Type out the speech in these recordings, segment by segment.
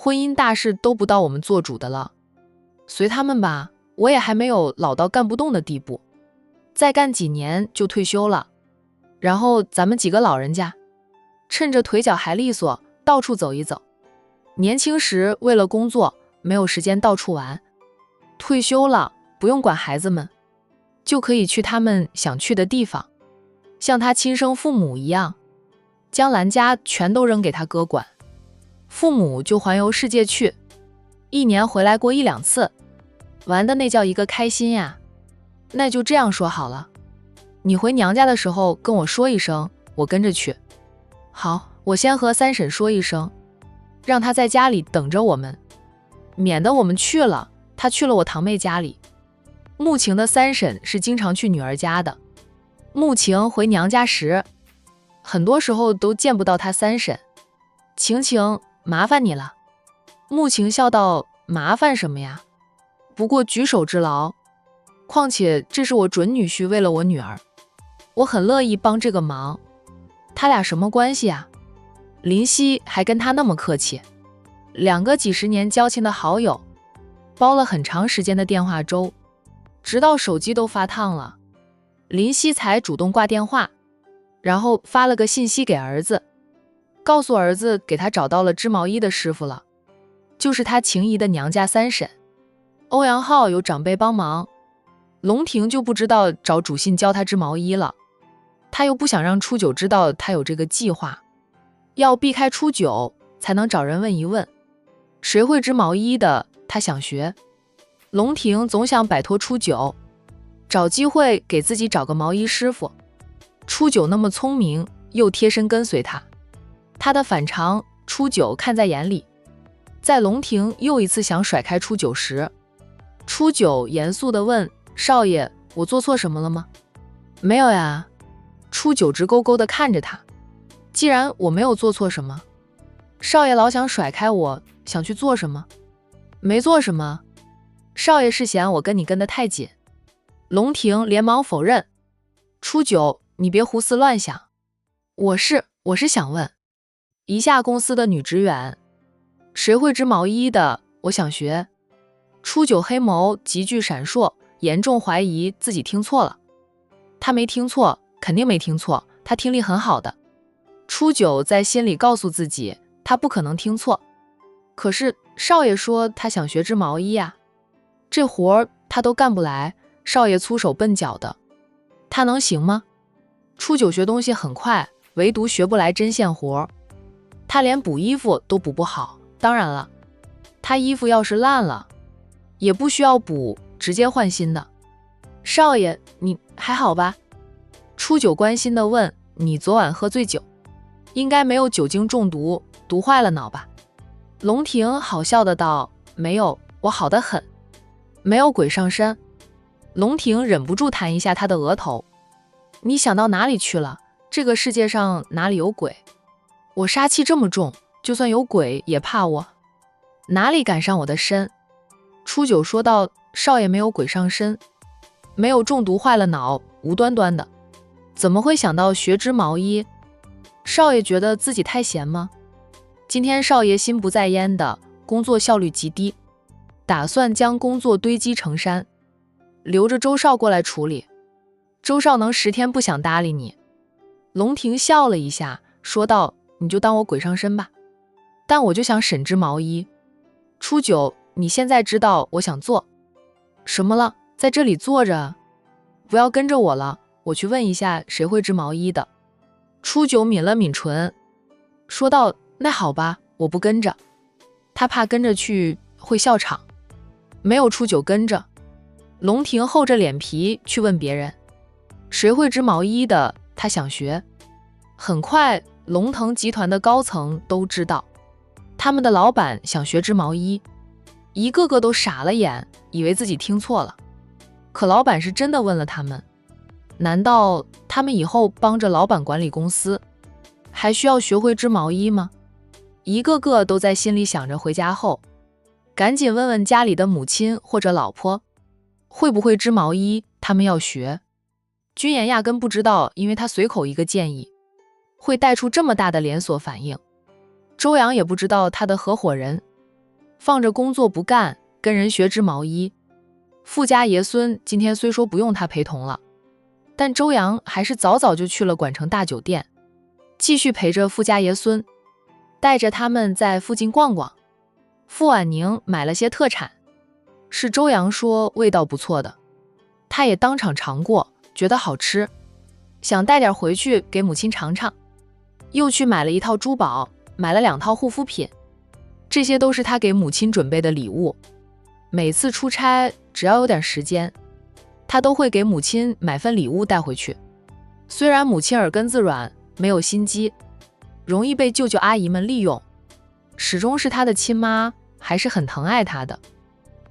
婚姻大事都不到我们做主的了，随他们吧，我也还没有老到干不动的地步，再干几年就退休了。然后咱们几个老人家，趁着腿脚还利索，到处走一走。年轻时为了工作，没有时间到处玩，退休了，不用管孩子们，就可以去他们想去的地方，像他亲生父母一样，将兰家全都扔给他哥管，父母就环游世界去，一年回来过1-2次，玩的那叫一个开心呀。那就这样说好了，你回娘家的时候跟我说一声，我跟着去。好，我先和三婶说一声，让她在家里等着我们，免得我们去了，她去了我堂妹家里。慕情的三婶是经常去女儿家的，慕情回娘家时，很多时候都见不到她三婶。晴晴，麻烦你了。慕情笑道，麻烦什么呀？不过举手之劳，况且这是我准女婿为了我女儿，我很乐意帮这个忙。他俩什么关系啊？林夕还跟他那么客气，2个几10年交情的好友，煲了很长时间的电话粥，直到手机都发烫了，林夕才主动挂电话，然后发了个信息给儿子，告诉儿子给他找到了织毛衣的师傅了，就是他情姨的娘家三婶。欧阳浩有长辈帮忙，龙婷就不知道找主信教他织毛衣了，他又不想让初九知道他有这个计划，要避开初九才能找人问一问，谁会织毛衣的，他想学。龙婷总想摆脱初九，找机会给自己找个毛衣师傅。初九那么聪明，又贴身跟随他，他的反常初九看在眼里。在龙婷又一次想甩开初九时，初九严肃地问，少爷，我做错什么了吗？没有呀。初九直勾勾地看着他，既然我没有做错什么，少爷老想甩开我，想去做什么？没做什么。少爷是嫌我跟你跟得太紧。龙婷连忙否认。初九，你别胡思乱想，我是想问，一下公司的女职员，谁会织毛衣的？我想学。初九黑眸急剧闪烁，严重怀疑自己听错了。他没听错，肯定没听错，他听力很好的。初九在心里告诉自己，他不可能听错。可是少爷说他想学织毛衣呀，这活儿他都干不来，少爷粗手笨脚的，他能行吗？初九学东西很快，唯独学不来针线活，他连补衣服都补不好。当然了，他衣服要是烂了，也不需要补，直接换新的。少爷，你还好吧？初九关心地问，你昨晚喝醉酒，应该没有酒精中毒，毒坏了脑吧？龙婷好笑的道，没有，我好得很，没有鬼上身。龙婷忍不住弹一下他的额头，你想到哪里去了？这个世界上哪里有鬼？我杀气这么重，就算有鬼也怕我，哪里敢上我的身？初九说道，少爷没有鬼上身，没有中毒坏了脑，无端端的，怎么会想到学织毛衣？少爷觉得自己太闲吗？今天少爷心不在焉的，工作效率极低，打算将工作堆积成山，留着周少过来处理。周少能10天不想搭理你。龙婷笑了一下，说道，你就当我鬼上身吧，但我就想审织毛衣。初九，你现在知道我想做什么了，在这里坐着，不要跟着我了，我去问一下谁会织毛衣的。初九抿了抿唇，说道，那好吧，我不跟着。他怕跟着去会笑场。没有初九跟着，龙婷厚着脸皮去问别人，谁会织毛衣的，他想学。很快龙腾集团的高层都知道，他们的老板想学织毛衣，一个个都傻了眼，以为自己听错了。可老板是真的问了他们，难道他们以后帮着老板管理公司，还需要学会织毛衣吗？一个个都在心里想着回家后赶紧问问家里的母亲或者老婆，会不会织毛衣，他们要学。君言压根不知道，因为他随口一个建议，会带出这么大的连锁反应。周阳也不知道他的合伙人放着工作不干，跟人学织毛衣。富家爷孙今天虽说不用他陪同了，但周扬还是早早就去了管城大酒店，继续陪着富家爷孙，带着他们在附近逛逛。傅婉宁买了些特产，是周扬说味道不错的，他也当场尝过，觉得好吃，想带点回去给母亲尝尝。又去买了一套珠宝，买了2套护肤品，这些都是他给母亲准备的礼物。每次出差只要有点时间，他都会给母亲买份礼物带回去。虽然母亲耳根子软，没有心机，容易被舅舅阿姨们利用，始终是他的亲妈，还是很疼爱他的。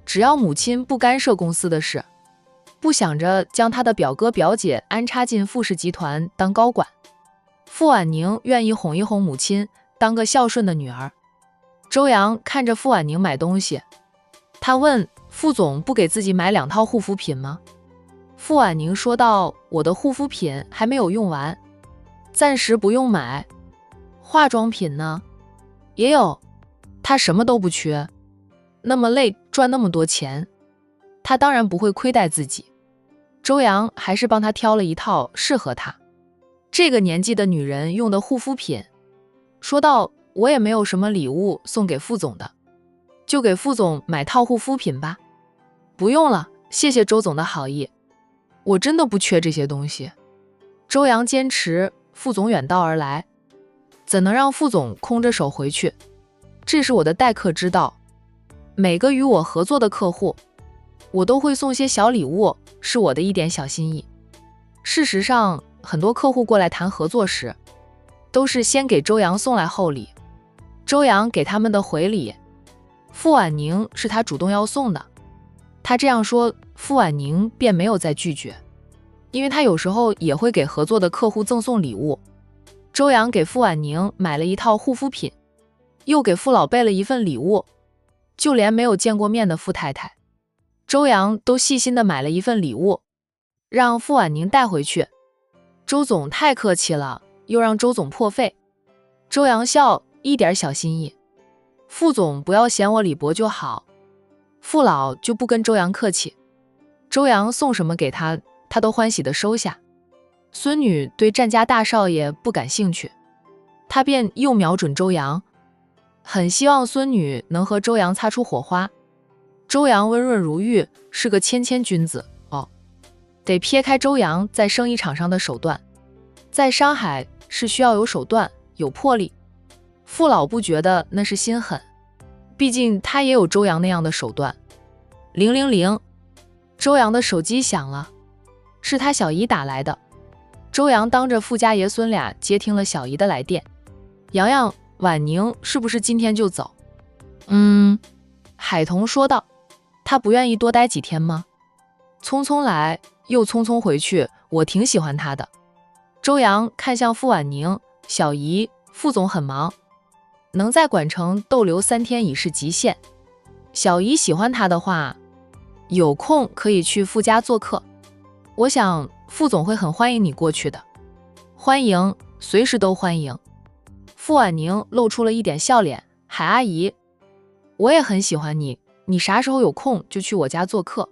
只要母亲不干涉公司的事，不想着将他的表哥表姐安插进傅氏集团当高管，傅婉宁愿意哄一哄母亲，当个孝顺的女儿。周扬看着傅婉宁买东西，他问傅总不给自己买2套护肤品吗？傅婉宁说道，我的护肤品还没有用完，暂时不用买。化妆品呢？也有，他什么都不缺，那么累赚那么多钱，他当然不会亏待自己。周扬还是帮他挑了一套适合他这个年纪的女人用的护肤品，说道，我也没有什么礼物送给傅总的，就给傅总买套护肤品吧。不用了，谢谢周总的好意，我真的不缺这些东西。周扬坚持，傅总远道而来，怎能让傅总空着手回去？这是我的待客之道，每个与我合作的客户，我都会送些小礼物，是我的一点小心意。事实上，很多客户过来谈合作时，都是先给周扬送来厚礼，周扬给他们的回礼。傅婉宁是他主动要送的，他这样说，傅婉宁便没有再拒绝，因为他有时候也会给合作的客户赠送礼物。周扬给傅婉宁买了一套护肤品，又给傅老备了一份礼物，就连没有见过面的傅太太，周扬都细心地买了一份礼物，让傅婉宁带回去。周总太客气了，又让周总破费。周扬笑，一点小心意，傅总不要嫌我礼薄就好。傅老就不跟周扬客气，周扬送什么给他，他都欢喜地收下。孙女对战家大少爷不感兴趣，他便又瞄准周扬，很希望孙女能和周扬擦出火花。周扬温润如玉，是个谦谦君子哦，得撇开周扬在生意场上的手段，在商海是需要有手段有魄力。傅老不觉得那是心狠，毕竟他也有周扬那样的手段。000，周扬的手机响了，是他小姨打来的。周扬当着傅家爷孙俩接听了小姨的来电。洋洋，婉宁是不是今天就走？海童说道，他不愿意多待几天吗？匆匆来又匆匆回去，我挺喜欢他的。周扬看向傅婉宁，小姨，傅总很忙，能在管城逗留3天已是极限。小姨喜欢他的话，有空可以去傅家做客，我想傅总会很欢迎你过去的。欢迎，随时都欢迎。傅婉宁露出了一点笑脸，海阿姨，我也很喜欢你，你啥时候有空就去我家做客。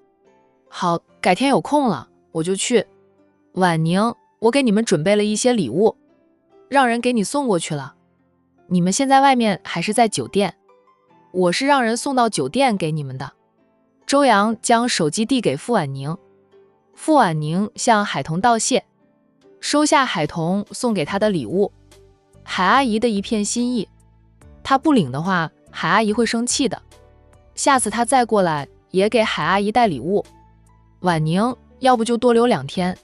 好，改天有空了我就去。婉宁，我给你们准备了一些礼物，让人给你送过去了。你们现在外面还是在酒店？我是让人送到酒店给你们的。周扬将手机递给傅婉宁，傅婉宁向海童道谢，收下海童送给他的礼物，海阿姨的一片心意，他不领的话，海阿姨会生气的。下次他再过来，也给海阿姨带礼物。婉宁，要不就多留2天，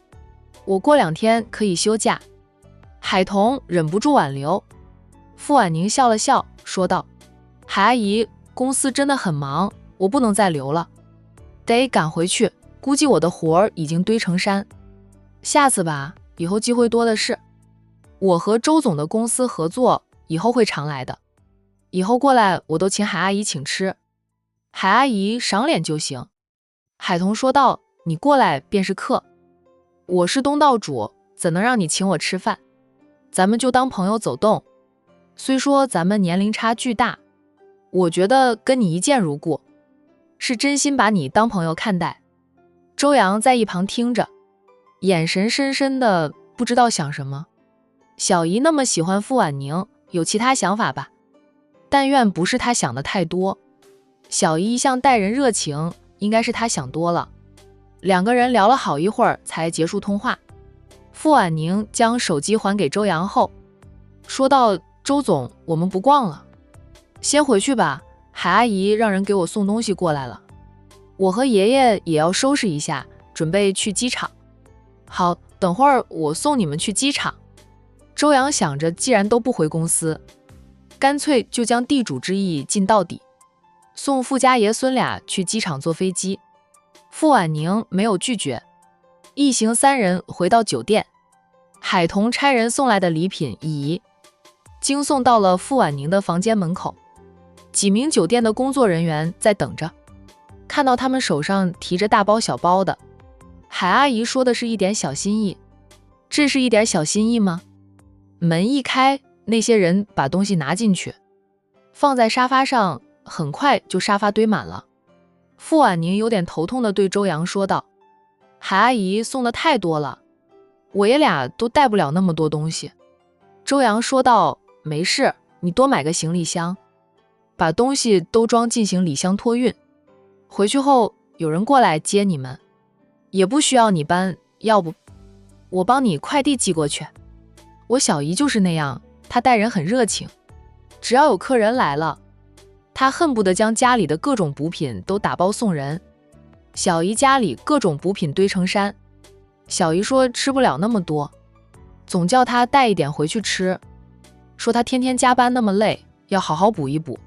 我过2天可以休假。海童忍不住挽留。傅婉宁笑了笑，说道，海阿姨，公司真的很忙，我不能再留了，得赶回去，估计我的活儿已经堆成山。下次吧，以后机会多的是。我和周总的公司合作，以后会常来的，以后过来我都请海阿姨请吃，海阿姨赏脸就行。海童说道，你过来便是客，我是东道主，怎能让你请我吃饭？咱们就当朋友走动，虽说咱们年龄差距大，我觉得跟你一见如故，是真心把你当朋友看待。周扬在一旁听着，眼神深深的，不知道想什么。小姨那么喜欢傅婉宁，有其他想法吧？但愿不是她想的太多。小姨一向待人热情，应该是她想多了。两个人聊了好一会儿才结束通话。傅婉宁将手机还给周扬后，说道：周总，我们不逛了，先回去吧，海阿姨让人给我送东西过来了，我和爷爷也要收拾一下，准备去机场。好，等会儿我送你们去机场。周扬想着，既然都不回公司，干脆就将地主之谊尽到底，送傅家爷孙俩去机场坐飞机。傅婉宁没有拒绝，一行三人回到酒店。海童差人送来的礼品已经送到了傅婉宁的房间门口，几名酒店的工作人员在等着。看到他们手上提着大包小包的，海阿姨说的是一点小心意。这是一点小心意吗？门一开，那些人把东西拿进去，放在沙发上，很快就沙发堆满了。傅婉宁有点头痛地对周扬说道：海阿姨送的太多了，我爷俩都带不了那么多东西。周扬说道：没事，你多买个行李箱，把东西都装进行李箱托运，回去后有人过来接你们，也不需要你搬，要不我帮你快递寄过去。我小姨就是那样，她待人很热情，只要有客人来了，她恨不得将家里的各种补品都打包送人。小姨家里各种补品堆成山，小姨说吃不了那么多，总叫她带一点回去吃，说她天天加班那么累，要好好补一补。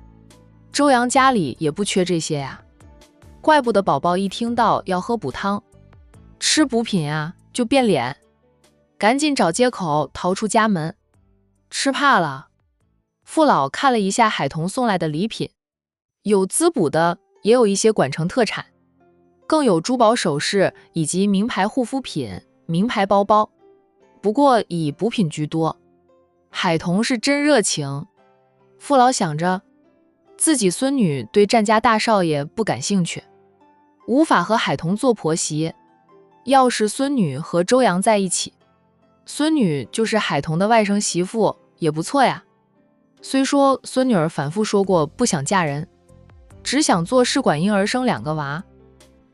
周扬家里也不缺这些呀，怪不得宝宝一听到要喝补汤、吃补品呀就变脸，赶紧找借口逃出家门。吃怕了。父老看了一下海童送来的礼品，有滋补的，也有一些管城特产，更有珠宝首饰以及名牌护肤品、名牌包包，不过以补品居多。海童是真热情。父老想着自己孙女对战家大少爷不感兴趣，无法和海童做婆媳，要是孙女和周扬在一起，孙女就是海童的外甥媳妇也不错呀。虽说孙女儿反复说过不想嫁人，只想做试管婴儿生2个娃，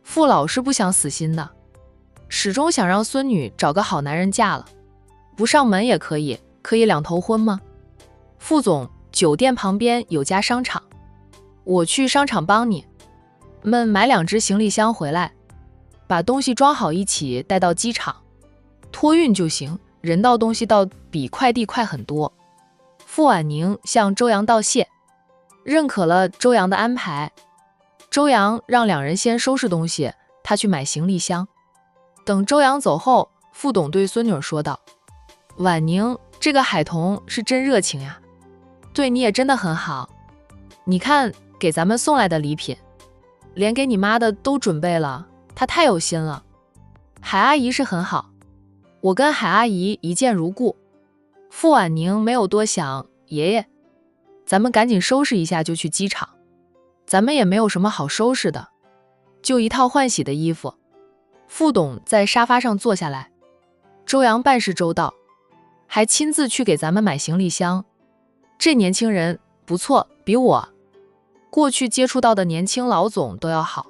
父老是不想死心的，始终想让孙女找个好男人嫁了，不上门也可以2头婚吗？副总，酒店旁边有家商场，我去商场帮你们买2只行李箱回来，把东西装好一起带到机场，托运就行，人到东西到比快递快很多。傅婉宁向周扬道谢，认可了周扬的安排。周扬让2人先收拾东西，他去买行李箱。等周扬走后，副董对孙女说道：婉宁，这个海童是真热情呀，对你也真的很好。你看给咱们送来的礼品，连给你妈的都准备了，她太有心了。海阿姨是很好，我跟海阿姨一见如故。傅婉宁没有多想，爷爷，咱们赶紧收拾一下就去机场。咱们也没有什么好收拾的，就一套换洗的衣服。副董在沙发上坐下来，周扬办事周到，还亲自去给咱们买行李箱。这年轻人不错，比我过去接触到的年轻老总都要好，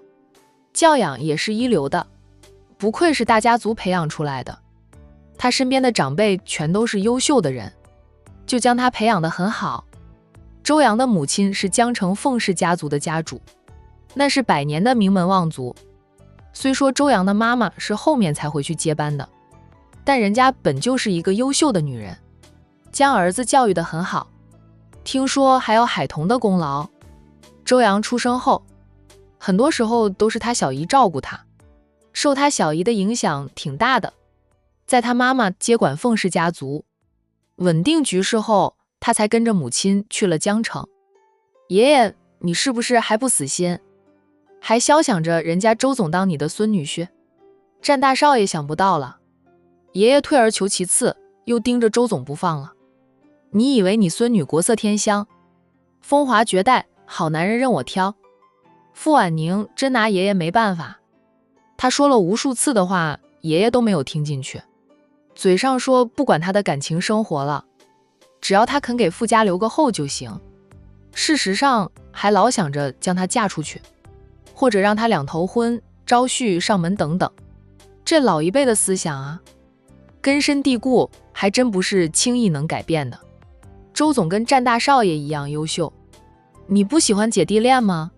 教养也是一流的，不愧是大家族培养出来的。他身边的长辈全都是优秀的人，就将他培养得很好。周扬的母亲是江城凤氏家族的家主，那是100年的名门望族。虽说周扬的妈妈是后面才回去接班的，但人家本就是一个优秀的女人，将儿子教育得很好。听说还有海童的功劳。周扬出生后，很多时候都是他小姨照顾他，受他小姨的影响挺大的。在他妈妈接管凤氏家族，稳定局势后，他才跟着母亲去了江城。爷爷，你是不是还不死心？还肖想着人家周总当你的孙女婿？战大少爷想不到了。爷爷退而求其次，又盯着周总不放了。你以为你孙女国色天香，风华绝代，好男人任我挑。傅婉宁真拿爷爷没办法，他说了无数次的话，爷爷都没有听进去。嘴上说不管他的感情生活了，只要他肯给傅家留个后就行。事实上还老想着将她嫁出去，或者让她两头婚、招婿上门等等。这老一辈的思想啊，根深蒂固，还真不是轻易能改变的。周总跟战大少爷一样优秀，你不喜欢姐弟恋吗？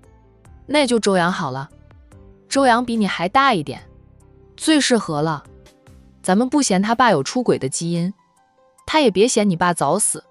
那就周洋好了，周洋比你还大一点，最适合了。咱们不嫌他爸有出轨的基因，他也别嫌你爸早死。